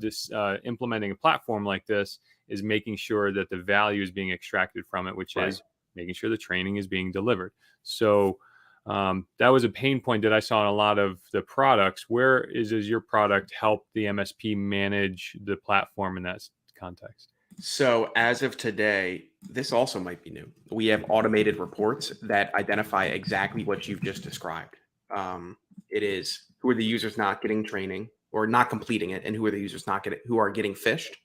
this implementing a platform like this is making sure that the value is being extracted from it, which is making sure the training is being delivered. So that was a pain point that I saw in a lot of the products. Where does your product help the MSP manage the platform in that context? So as of today, this also might be new. We have automated reports that identify exactly what you've just described. It is who are the users not getting training or not completing it, and who are the users who are getting phished.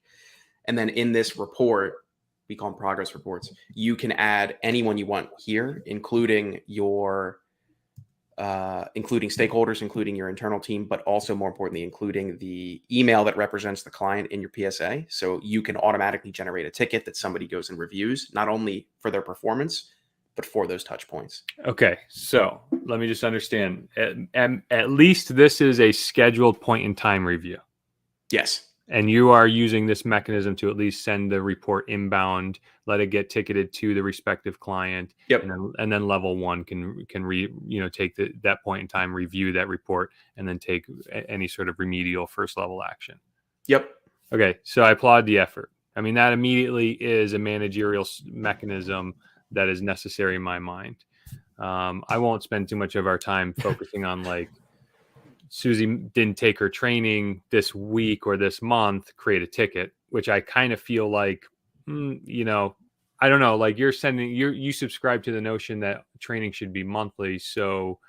And then in this report, we call them progress reports. You can add anyone you want here, including including stakeholders, including your internal team, but also more importantly, including the email that represents the client in your PSA. So you can automatically generate a ticket that somebody goes and reviews, not only for their performance, but for those touch points. Okay. So let me just understand. At least this is a scheduled point in time review. Yes. And you are using this mechanism to at least send the report inbound, let it get ticketed to the respective client. Yep. And then level 1 can take that point in time, review that report, and then take any sort of remedial first level action. Yep. Okay. So I applaud the effort. I mean, that immediately is a managerial mechanism that is necessary in my mind. I won't spend too much of our time focusing on like, Susie didn't take her training this week or this month, create a ticket, which I kind of feel like, I don't know, like you subscribe to the notion that training should be monthly. So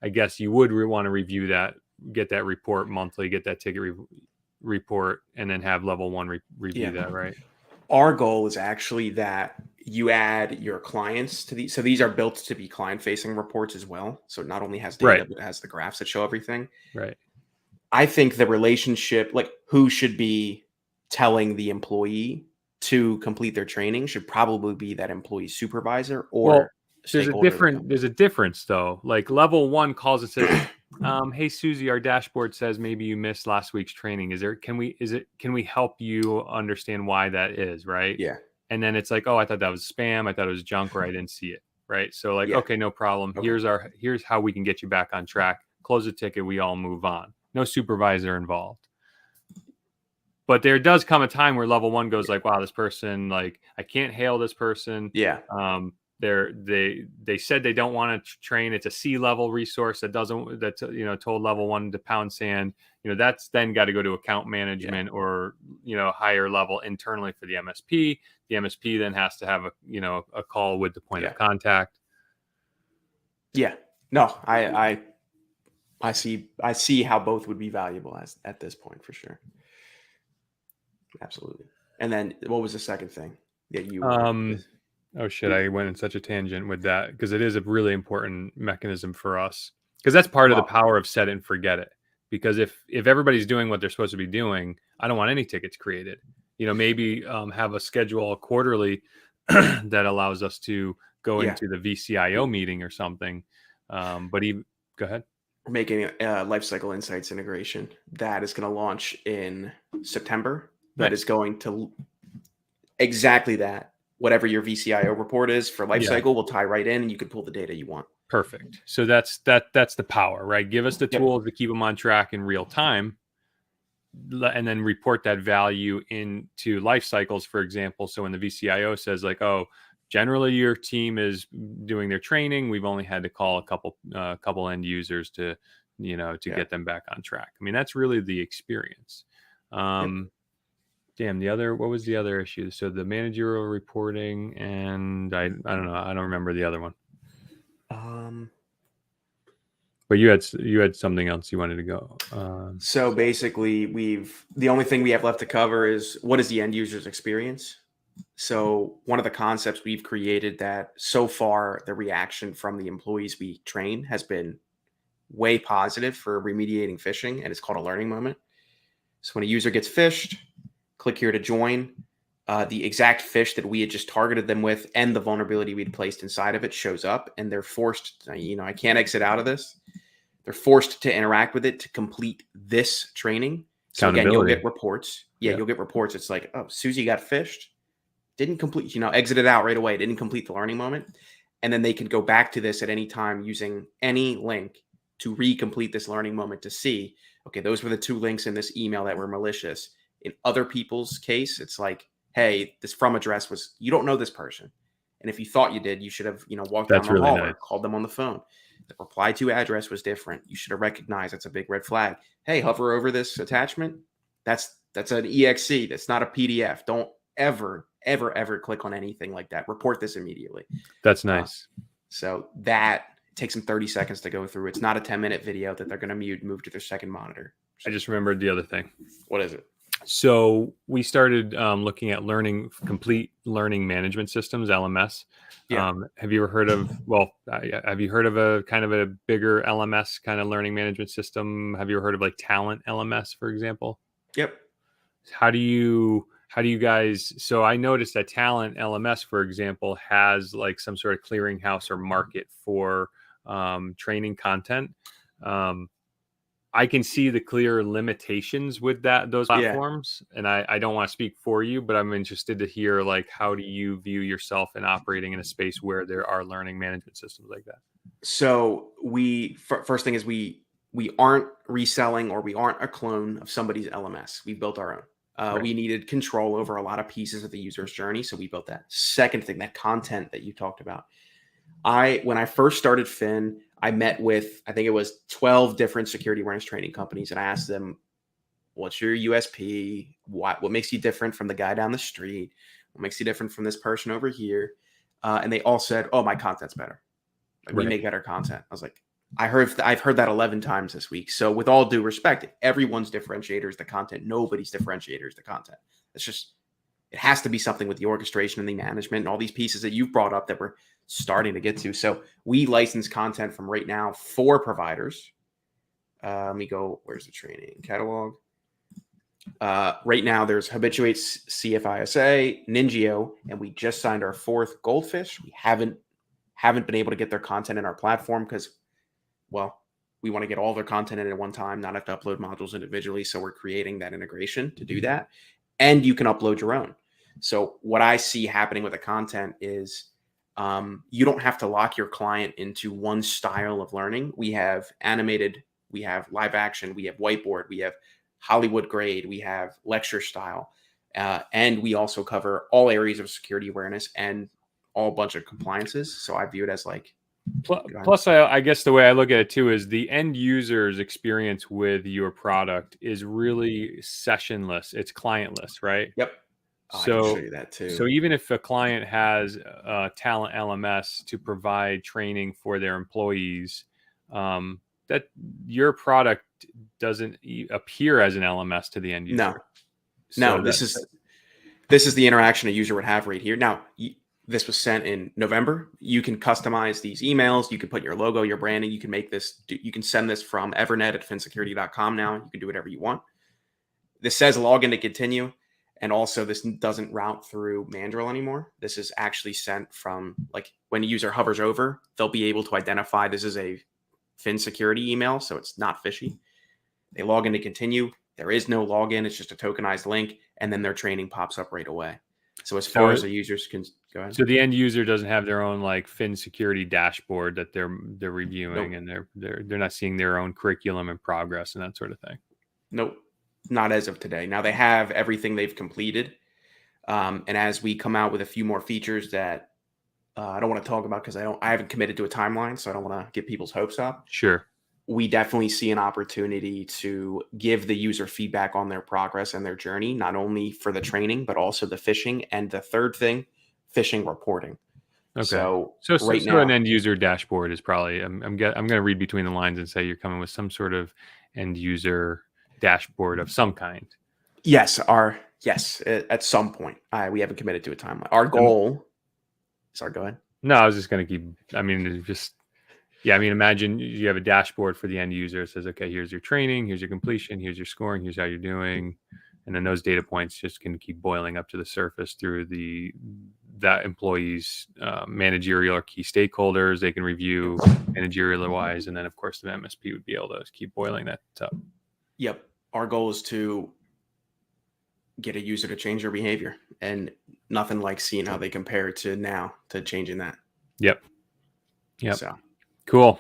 I guess you would want to review that, get that report monthly, get that ticket report, and then have level 1 review that, right? Our goal is actually that you add your clients to these. So these are built to be client-facing reports as well. So it not only has data, but it has the graphs that show everything. Right. I think the relationship, like who should be telling the employee to complete their training, should probably be that employee supervisor or there's a difference though. Like level 1 calls and says, "Hey Susie, our dashboard says maybe you missed last week's training. Can we help you understand why that is?" Right. Yeah. And then it's like, "Oh, I thought that was spam. I thought it was junk, or I didn't see it." Right. So like, okay, no problem. Okay. Here's how we can get you back on track. Close the ticket. We all move on. No supervisor involved. But there does come a time where level 1 goes like, "Wow, this person, like, I can't hail this person." Yeah. They said they don't want to train. It's a C-level resource that told level 1 to pound sand. That's then got to go to account management or higher level internally for the MSP. The MSP then has to have a call with the point of contact. Yeah. No, I see how both would be valuable at this point for sure. Absolutely. And then what was the second thing that you oh shit, I went in such a tangent with that because it is a really important mechanism for us, because that's part of the power of set it and forget it. Because if everybody's doing what they're supposed to be doing, I don't want any tickets created. Maybe have a schedule quarterly that allows us to go into the VCIO meeting or something. Go ahead. We're making a Lifecycle Insights integration that is going to launch in September. That is going to exactly that. Whatever your VCIO report is for Lifecycle will tie right in, and you can pull the data you want. Perfect. So that's the power, right? Give us the tools to keep them on track in real time, and then report that value into life cycles, for example. So when the VCIO says like, "Oh, generally your team is doing their training, we've only had to call a couple end users to to get them back on track. I mean, that's really the experience. Damn, what was the other issue? So the managerial reporting, and I don't know. I don't remember the other one. But you had something else you wanted to go. So basically, the only thing we have left to cover is what is the end user's experience. So one of the concepts we've created that so far the reaction from the employees we train has been way positive for remediating phishing, and it's called a learning moment. So when a user gets phished, click here to join. The exact phish that we had just targeted them with and the vulnerability we'd placed inside of it shows up, and they're forced, I can't exit out of this. They're forced to interact with it to complete this training. So again, you'll get reports. You'll get reports. It's like, oh, Susie got phished. Didn't complete, exited out right away. Didn't complete the learning moment. And then they can go back to this at any time using any link to recomplete this learning moment to see, okay, those were the 2 links in this email that were malicious. In other people's case, it's like, hey, this from address was, you don't know this person. And if you thought you did, you should have, walked down the hall or called them on the phone. The reply to address was different. You should have recognized that's a big red flag. Hey, hover over this attachment. That's an EXE. That's not a PDF. Don't ever click on anything like that. Report this immediately. That's nice. So that takes them 30 seconds to go through. It's not a 10-minute video that they're going to move to their second monitor. I just remembered the other thing. What is it? So we started looking at complete learning management systems, LMS. Yeah. Have you ever heard of, have you heard of a kind of a bigger LMS kind of learning management system? Have you ever heard of like Talent LMS, for example? Yep. How do you guys, so I noticed that Talent LMS, for example, has like some sort of clearinghouse or market for training content. I can see the clear limitations with those platforms, and I don't want to speak for you, but I'm interested to hear, like, how do you view yourself in operating in a space where there are learning management systems like that? So first thing is we aren't reselling, or we aren't a clone of somebody's LMS. We built our own. Right. We needed control over a lot of pieces of the user's journey, so we built that. Second thing, that content that you talked about. When I first started Phin, I met with, I think it was 12 different security awareness training companies, and I asked them, what's your USP? What makes you different from the guy down the street? What makes you different from this person over here? And they all said, oh, my content's better. Like, we make better content. I was like, I've heard that 11 times this week. So with all due respect, everyone's differentiator is the content. Nobody's differentiator is the content. It's just, it has to be something with the orchestration and the management and all these pieces that you've brought up that we're starting to get to. So we license content from right now 4 providers. Let me go, where's the training catalog? Right now there's Habituates, CFISA, Ningio, and we just signed our 4th Goldfish. We haven't been able to get their content in our platform because, well, we want to get all their content in at one time, not have to upload modules individually. So we're creating that integration to do that. And you can upload your own. So what I see happening with the content is you don't have to lock your client into one style of learning. We have animated, we have live action, we have whiteboard, we have Hollywood grade, we have lecture style. And we also cover all areas of security awareness and all bunch of compliances. So I view it as like, plus I guess the way I look at it too is the end user's experience with your product is really sessionless. It's clientless, right? Yep. So I can show you that too. So even if a client has a Talent LMS to provide training for their employees, that your product doesn't appear as an LMS to the end user. No, this is the interaction a user would have right here. Now, this was sent in November. You can customize these emails. You can put your logo, your branding. You can make this. You can send this from EVERNET at phinsecurity.com now. You can do whatever you want. This says login to continue. And also, this doesn't route through Mandrill anymore. This is actually sent from, like, when a user hovers over, they'll be able to identify this is a Phin Security email, so it's not fishy. They log in to continue. There is no login. It's just a tokenized link, and then their training pops up right away. So as far as the users can go ahead. So the end user doesn't have their own like Phin Security dashboard that they're reviewing, and they're not seeing their own curriculum and progress and that sort of thing. Nope. Not as of today. Now they have everything they've completed. And as we come out with a few more features that I don't want to talk about because I haven't committed to a timeline, so I don't want to get people's hopes up. Sure. we definitely see an opportunity to give the user feedback on their progress and their journey, not only for the training, but also the phishing. And the third thing, phishing reporting. Okay. So So right an now, end user dashboard is probably, I'm going to read between the lines and say you're coming with some sort of end user dashboard of some kind. yes, at some point, we haven't committed to a timeline. Our goal, sorry, go ahead. No, I was just going to keep, I mean, just, yeah, I mean, imagine you have a dashboard for the end user. It says, okay, here's your training, here's your completion, here's your scoring, here's how you're doing. And then those data points just can keep boiling up to the surface through that employee's managerial or key stakeholders. They can review managerial wise. And then, of course, the MSP would be able to keep boiling that up. Yep. Our goal is to get a user to change their behavior, and nothing like seeing how they compare to now to changing that. Yep. So cool.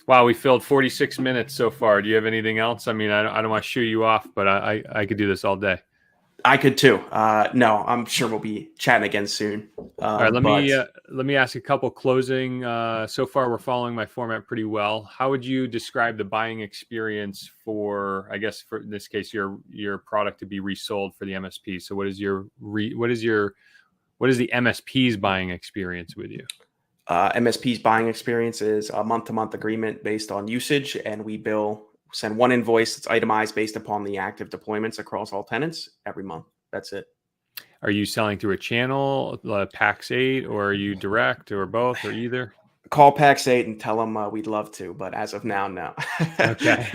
Wow, we filled 46 minutes so far. Do you have anything else? I mean, I don't want to shoo you off, but I could do this all day. I could too. No, I'm sure we'll be chatting again soon. All right, let me ask a couple closing. So far, we're following my format pretty well. How would you describe the buying experience for, I guess, for in this case, your product to be resold for the MSP? So, what is the MSP's buying experience with you? MSP's buying experience is a month-to-month agreement based on usage, and we send one invoice that's itemized based upon the active deployments across all tenants every month. That's it. Are you selling through a channel, PAX8, or are you direct, or both, or either? Call PAX8 and tell them we'd love to, but as of now, no. Okay.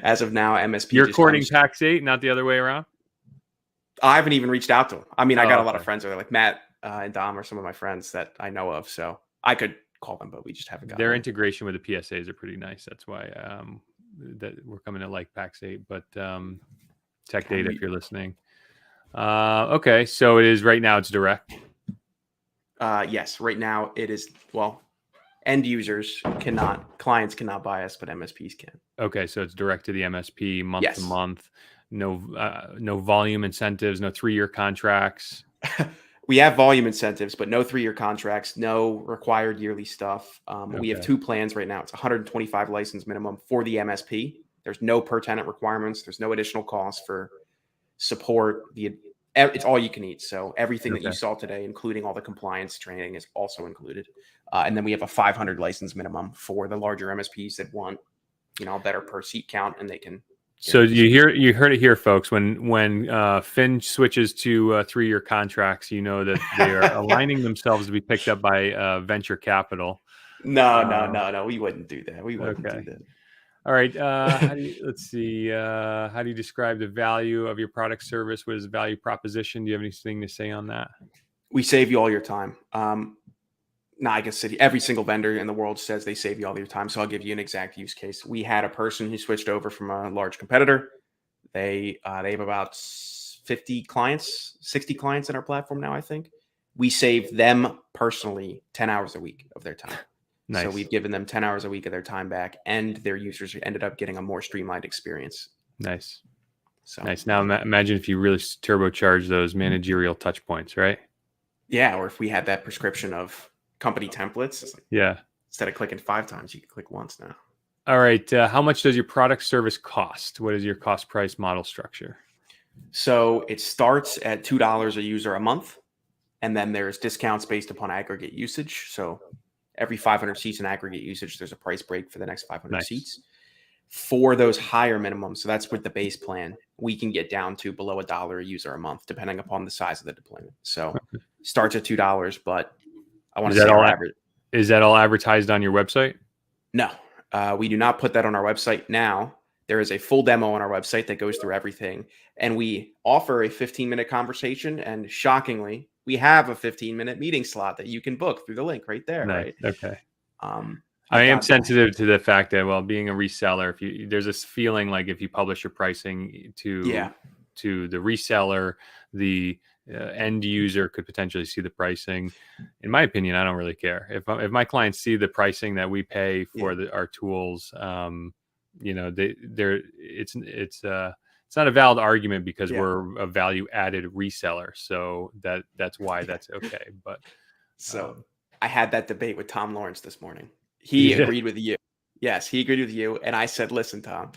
As of now, MSP. You're courting PAX8, not the other way around? I haven't even reached out to them. I mean, I got a lot of friends that are like Matt and Dom are some of my friends that I know of, so I could call them, but we just haven't got their integration with the PSAs are pretty nice. That's why that we're coming to like PAX8, but Tech Data, if you're listening. Okay, so it is right now. It's direct. Yes, right now it is. Well, clients cannot buy us, but MSPs can. Okay, so it's direct to the MSP month to month. No volume incentives, no 3-year contracts. We have volume incentives, but no 3-year contracts, no required yearly stuff. We have 2 plans right now. It's 125 license minimum for the MSP. There's no per tenant requirements. There's no additional costs for support. It's all you can eat. So everything that you saw today, including all the compliance training, is also included. And then we have a 500 license minimum for the larger MSPs that want, a better per seat count, and they can. So you heard it here, folks. When Phin switches to 3-year contracts, you know that they are aligning themselves to be picked up by venture capital. No. We wouldn't do that. We wouldn't do that. All right. Let's see. How do you describe the value of your product service? What is the value proposition? Do you have anything to say on that? We save you all your time. I guess every single vendor in the world says they save you all your time. So I'll give you an exact use case. We had a person who switched over from a large competitor. They have about 50 clients, 60 clients in our platform now, I think. We saved them personally 10 hours a week of their time. Nice. So we've given them 10 hours a week of their time back, and their users ended up getting a more streamlined experience. Nice. So nice. Now imagine if you really turbocharge those managerial touch points, right? Yeah. Or if we had that prescription of company templates. It's like, instead of clicking 5 times, you can click once now. All right. How much does your product service cost? What is your cost price model structure? So it starts at $2 a user a month. And then there's discounts based upon aggregate usage. So every 500 seats in aggregate usage, there's a price break for the next 500 seats. For those higher minimums, so that's with the base plan, we can get down to below $1 a user a month, depending upon the size of the deployment. So starts at $2, but I want to say our average. Is that all advertised on your website? No, we do not put that on our website now. There is a full demo on our website that goes through everything. And we offer a 15-minute conversation. And shockingly, we have a 15-minute meeting slot that you can book through the link right there. Nice. Right? Okay. I am sensitive to the fact that, being a reseller, there's this feeling like if you publish your pricing to the reseller, the end user could potentially see the pricing. In my opinion, I don't really care if my clients see the pricing that we pay for our tools. It's not a valid argument because we're a value added reseller. So that's why that's okay. But I had that debate with Tom Lawrence this morning. He agreed with you. Yes, he agreed with you. And I said, listen, Tom,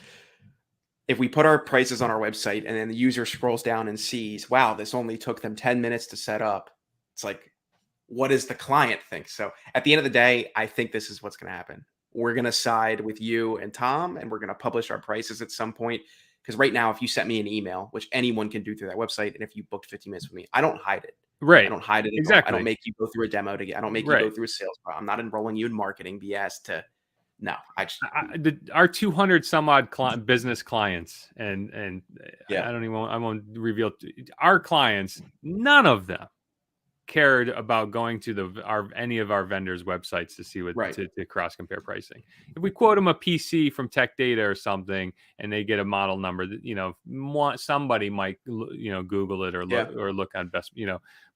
if we put our prices on our website and then the user scrolls down and sees, wow, this only took them 10 minutes to set up. It's like, what does the client think? So at the end of the day, I think this is what's going to happen. We're going to side with you and Tom, and we're going to publish our prices at some point. Because right now, if you sent me an email, which anyone can do through that website, and if you booked 15 minutes with me, I don't hide it. I Right. don't hide it at all. I don't Exactly. make you go through a demo to get. I don't make you go Right. through a sales pro. I'm not enrolling you in marketing BS to. No, I just Our 200 some odd business clients, and yeah. I won't reveal our clients. None of them cared about going to any of our vendors' websites to see what Right. to cross compare pricing. If we quote them a PC from Tech Data or something, and they get a model number, that somebody might Google it or look on best,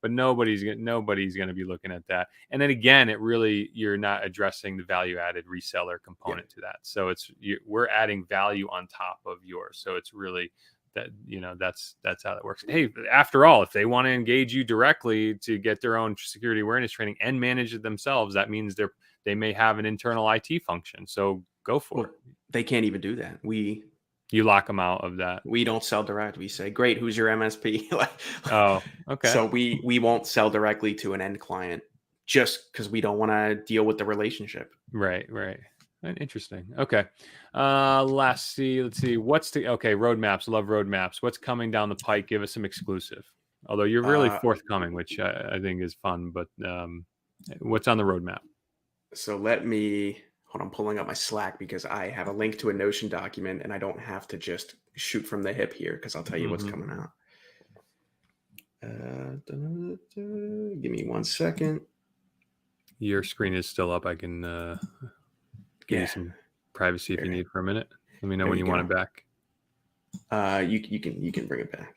but nobody's going to be looking at that. And then again, you're not addressing the value added reseller component to that. So we're adding value on top of yours. So it's really that's how that works. Hey, after all, if they want to engage you directly to get their own security awareness training and manage it themselves, that means they may have an internal IT function. So go for it. They can't even do that. You lock them out of that. We don't sell direct. We say, great, who's your MSP? Oh, okay. So we won't sell directly to an end client just because we don't want to deal with the relationship. Right. Interesting. Okay. Let's see. Roadmaps. Love roadmaps. What's coming down the pike? Give us some exclusive. Although you're really forthcoming, which I think is fun. But what's on the roadmap? So I'm pulling up my Slack because I have a link to a Notion document and I don't have to just shoot from the hip here because I'll tell you what's coming out. Give me 1 second. Your screen is still up. I can give you some privacy if you need for a minute. Let me know when you want it back. You can bring it back.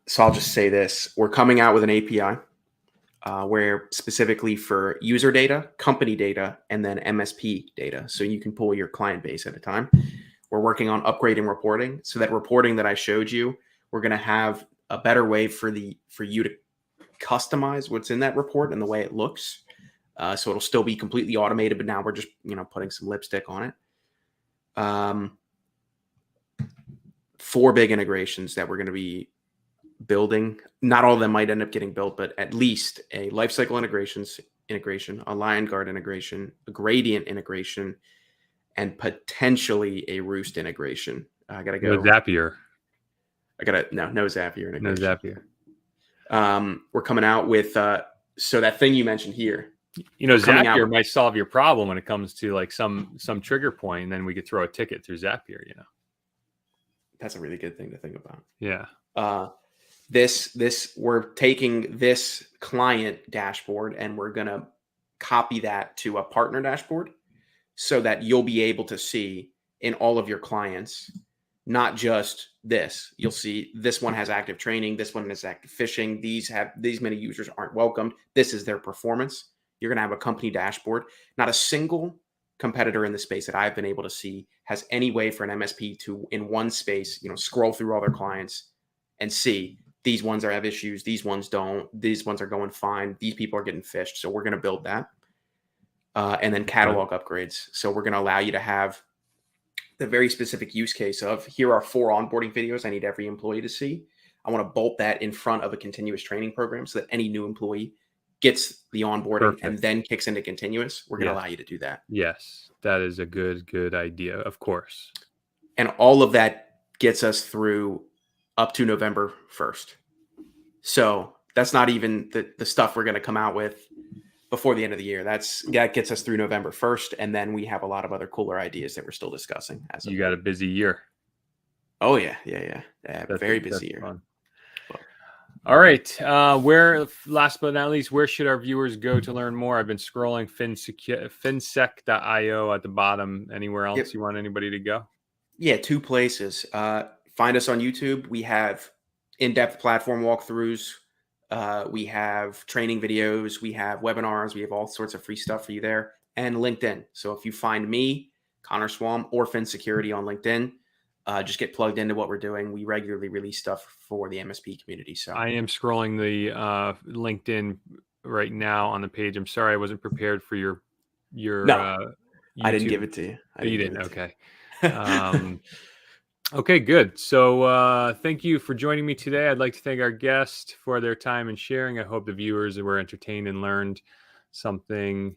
So I'll just say this: we're coming out with an API where specifically for user data, company data, and then MSP data, so you can pull your client base at a time. We're working on upgrading reporting, so that reporting that I showed you, we're going to have a better way for you to customize what's in that report and the way it looks. So it'll still be completely automated, but now we're just putting some lipstick on it. 4 big integrations that we're going to be building. Not all of them might end up getting built, but at least a lifecycle integration, a LionGuard integration, a Gradient integration, and potentially a Roost integration. I gotta go. No Zapier. No Zapier integration. No Zapier. We're coming out with so that thing you mentioned here. Zapier might solve your problem when it comes to like some trigger point, and then we could throw a ticket through Zapier. That's a really good thing to think about. Yeah. We're taking this client dashboard and we're gonna copy that to a partner dashboard, so that you'll be able to see in all of your clients, not just this. You'll see this one has active training, this one has active phishing, these many users aren't welcomed. This is their performance. You're going to have a company dashboard. Not a single competitor in the space that I've been able to see has any way for an MSP to, in one space, scroll through all their clients and see these ones have issues, these ones don't, these ones are going fine, these people are getting phished. So we're going to build that. And then catalog upgrades. So we're going to allow you to have the very specific use case of, here are 4 onboarding videos I need every employee to see. I want to bolt that in front of a continuous training program so that any new employee gets the onboarding and then kicks into continuous. We're going to allow you to do that. Yes, that is a good idea, of course. And all of that gets us through up to November 1st. So that's not even the stuff we're going to come out with before the end of the year. That gets us through November 1st. And then we have a lot of other cooler ideas that we're still discussing. You got a busy year. Oh yeah. Very busy year. Fun. All right. Where, last but not least, where should our viewers go to learn more? I've been scrolling finsec.io at the bottom. Anywhere else you want anybody to go? Yeah, 2 places. Find us on YouTube. We have in-depth platform walkthroughs. We have training videos. We have webinars. We have all sorts of free stuff for you there. And LinkedIn. So if you find me, Connor Swalm, or Phin Security on LinkedIn, just get plugged into what we're doing. We regularly release stuff for the MSP community. So I am scrolling the LinkedIn right now on the page. I'm sorry I wasn't prepared for your I didn't give YouTube. it to you. I You didn't give didn't. it to Okay. you. Okay, good. So thank you for joining me today. I'd like to thank our guest for their time and sharing. I hope the viewers were entertained and learned something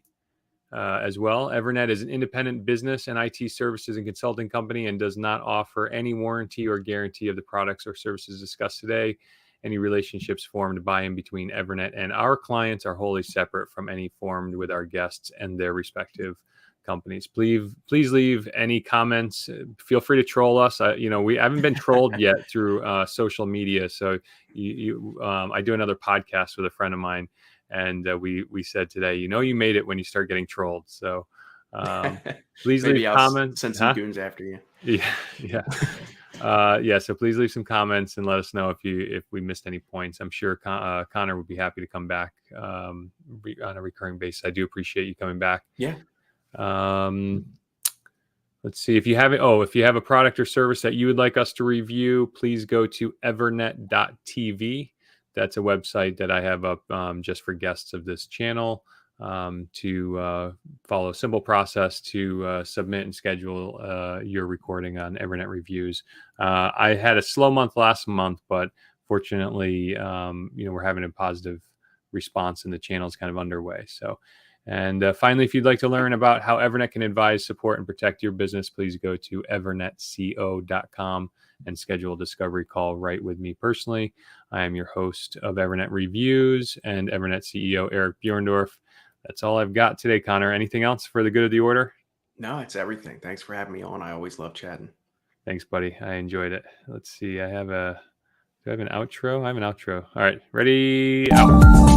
as well. EVERNET is an independent business and IT services and consulting company and does not offer any warranty or guarantee of the products or services discussed today. Any relationships formed by and between EVERNET and our clients are wholly separate from any formed with our guests and their respective companies. Please leave any comments. Feel free to troll us. We haven't been trolled yet through social media. So I do another podcast with a friend of mine, and we said today, you made it when you start getting trolled. So please leave Maybe I'll comments. send some goons after you. Yeah. So please leave some comments and let us know if we missed any points. I'm sure Connor would be happy to come back on a recurring basis. I do appreciate you coming back. Yeah. Let's see if you have a product or service that you would like us to review, please go to evernet.tv. That's a website that I have up just for guests of this channel to follow a simple process to submit and schedule your recording on EVERNET reviews. I had a slow month last month, but fortunately, we're having a positive response and the channel is kind of underway. So. And finally, if you'd like to learn about how EVERNET can advise, support, and protect your business, please go to evernetco.com and schedule a discovery call right with me personally. I am your host of EVERNET Reviews and EVERNET CEO Eric Buhrendorf. That's all I've got today, Connor. Anything else for the good of the order? No, it's everything. Thanks for having me on. I always love chatting. Thanks, buddy. I enjoyed it. Let's see. Do I have an outro? I have an outro. All right. Ready? Out.